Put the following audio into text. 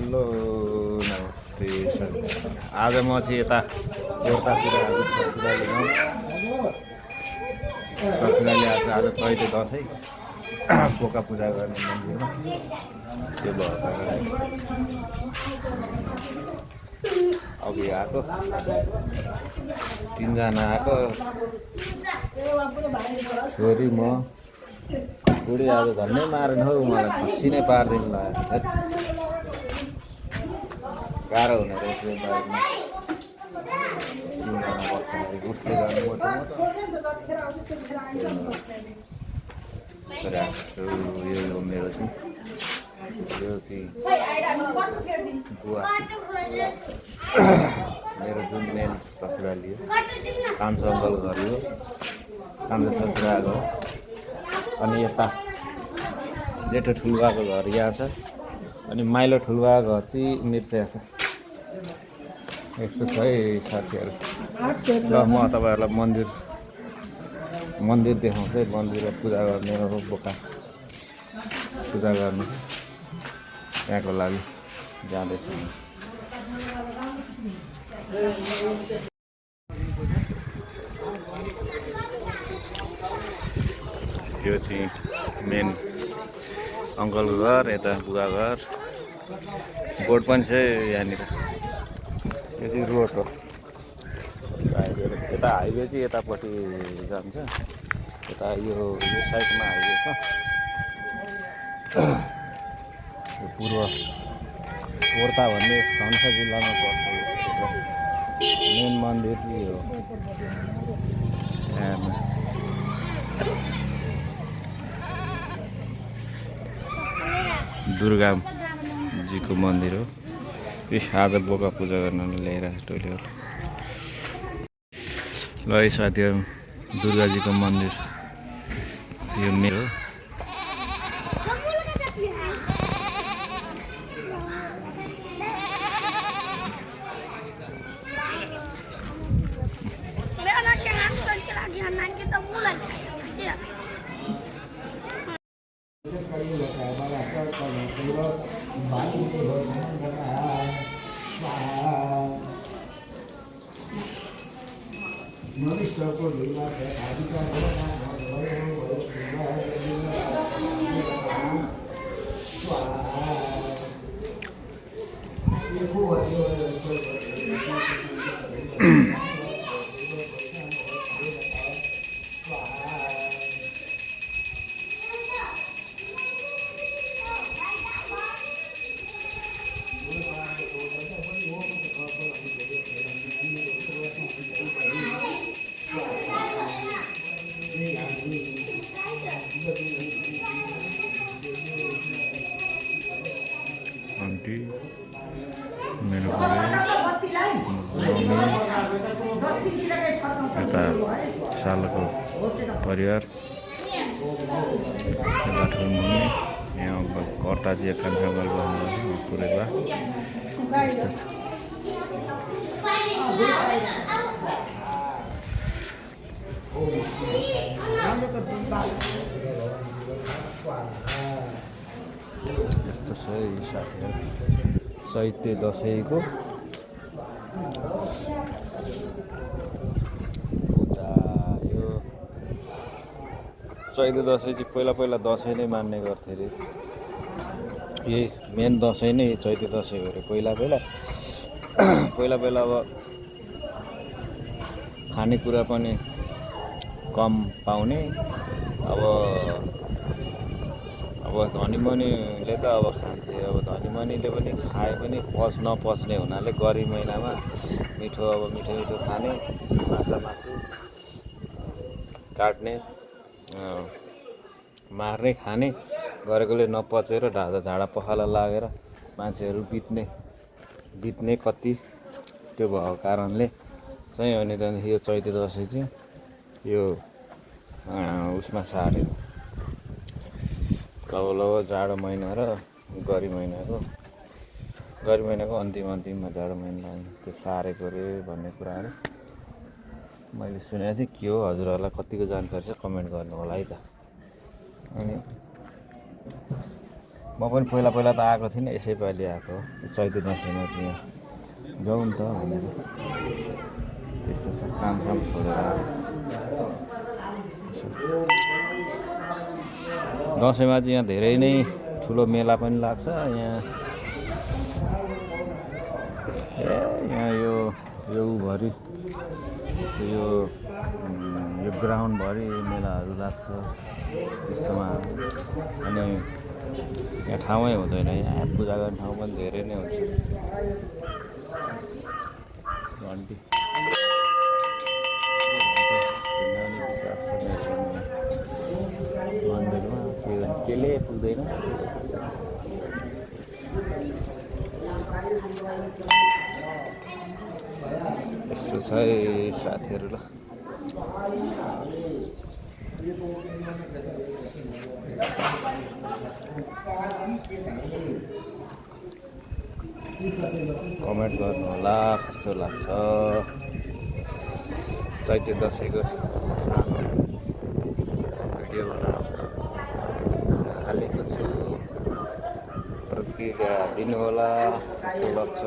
Hello नमस्ते sir. आज म चाहिँ यता गोर्खातिर आज ससुरालीमा आज चैते दसैँ पोका पूजा गर्ने मन्दिरमा त्यो भएको कारणले अघि आएको 3 जना आएको छोरी म बुढी आज धन्नै मारेन हौ मलाई खसी नै पारिदिनु लाग्यो गाह्रो हुने रहेछ बाइकमा 3 जना बस्दाखेरि उसले गर्ने यो मेरो चाहिँ बुवा मेरो जुन मेन ससुराली हो कान्छो अङ्कलको घर हो कान्छो ससुराको हो। अनि यता जेठो ठुलबाको घर यहाँ छ अनि माइलो ठुलबाको घर चाहिँ मिर्चिया छ। यस्तो छ है साथीहरू। ल म तपाईँहरूलाई मन्दिर देखाउँछु है। मन्दिरमा पूजा गर्ने हो बोका पूजा गर्नु त्यहाँको लागि जाँदैछु। यो चाहिँ मेन अङ्कलको घर यता बुवा घर बोर्ड पनि छ यहाँनिर। यो चाहिँ रोड हो हाइवे। यता हाइवे चाहिँ यतापट्टि जान्छ यता यो साइडमा हाइवे छ। यो पोर्ता भन्ने धनुषा जिल्लामा पर्छ। मेन मन्दिर चाहिँ हो दुर्गाजीको मन्दिर हो। यो आज बोका पूजा गर्न ल्याएर टोलीहरू। ल है साथीहरू दुर्गाजीको मन्दिर यो मेरो आन्टी मेरो यता सालको परिवार यता ठुल्मुनि यहाँ कर्ताजी कान्छा अङ्कल बस्नु पुरेवा यस्तो छ। यस्तो छ है साथीहरू चैते दसैँको पूजा। यो चैते दसैँ चाहिँ पहिला दसैँ नै मान्ने गर्थे अरे। यही मेन दसैँ नै चैते दसैँ हो अरे। पहिला अब खानेकुरा पनि कम पाउने। अब धनी मनीले त अब खान्थे। अब धनी मनीले पनि खाए पनि नपच्ने हुनाले गरी महिनामा मिठो खाने माछा मासु काट्ने मार्ने खाने गरेकोले नपचेर झाडा पखाला लागेर मान्छेहरू बित्ने कति त्यो भएको कारणले चाहिँ। अनि त्यहाँदेखि यो चैते दसैँ चाहिँ यो उसमा सार्यो लगभग जाडो महिना र गरी महिनाको अन्तिममा जाडो महिना लाग्ने त्यो सारेको रे भन्ने कुराहरू मैले सुनेको थिएँ। के हो हजुरहरूलाई कतिको जानकारी छ कमेन्ट गर्नु होला है त। अनि म पनि पहिला पहिला त आएको थिइनँ, यसै पालि आएको हो। चैते दसैँमा चाहिँ यहाँ जाउँ नि त भनेर त्यस्तो छ, कामसाम छोडेर आएको। दसैँमा चाहिँ यहाँ धेरै नै ठुलो मेला पनि लाग्छ। यहाँ यहाँ यो भरि यस्तो यो ग्राउन्डभरि मेलाहरू लाग्छ त्यस्तोमा। अनि यहाँ ठाउँै हुँदैन, यहाँ पूजा गर्ने ठाउँ पनि धेरै नै हुन्छ। घन्टी मन्दिरमा केले पुग्दैन। यस्तो छ है साथीहरू। ल कमेन्ट गर्नु होला कस्तो लाग्छ। चैते दसैँको सानो भिडियो हालेको छु, प्रतिक्रिया दिनु होला कस्तो लाग्छ।